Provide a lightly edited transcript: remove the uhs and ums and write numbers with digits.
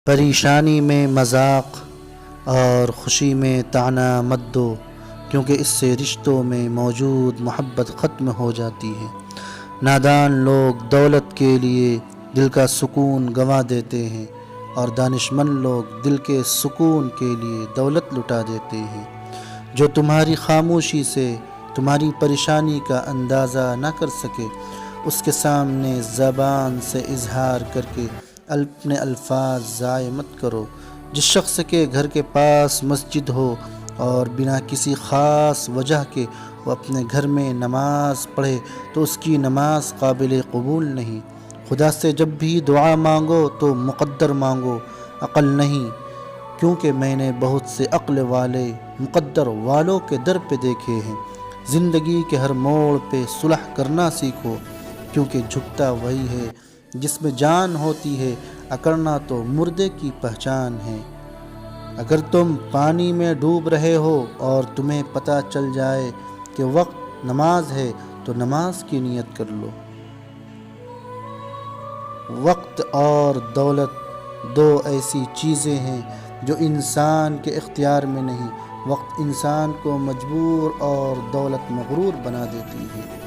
پریشانی میں مذاق اور خوشی میں طعنہ مت دو، کیونکہ اس سے رشتوں میں موجود محبت ختم ہو جاتی ہے۔ نادان لوگ دولت کے لیے دل کا سکون گنوا دیتے ہیں، اور دانشمند لوگ دل کے سکون کے لیے دولت لٹا دیتے ہیں۔ جو تمہاری خاموشی سے تمہاری پریشانی کا اندازہ نہ کر سکے، اس کے سامنے زبان سے اظہار کر کے اپنے الفاظ ضائع مت کرو۔ جس شخص کے گھر کے پاس مسجد ہو اور بنا کسی خاص وجہ کے وہ اپنے گھر میں نماز پڑھے تو اس کی نماز قابل قبول نہیں۔ خدا سے جب بھی دعا مانگو تو مقدر مانگو، عقل نہیں، کیونکہ میں نے بہت سے عقل والے مقدر والوں کے در پہ دیکھے ہیں۔ زندگی کے ہر موڑ پہ صلح کرنا سیکھو، کیونکہ جھکتا وہی ہے جس میں جان ہوتی ہے، اکڑنا تو مردے کی پہچان ہے۔ اگر تم پانی میں ڈوب رہے ہو اور تمہیں پتہ چل جائے کہ وقت نماز ہے تو نماز کی نیت کر لو۔ وقت اور دولت دو ایسی چیزیں ہیں جو انسان کے اختیار میں نہیں۔ وقت انسان کو مجبور اور دولت مغرور بنا دیتی ہے۔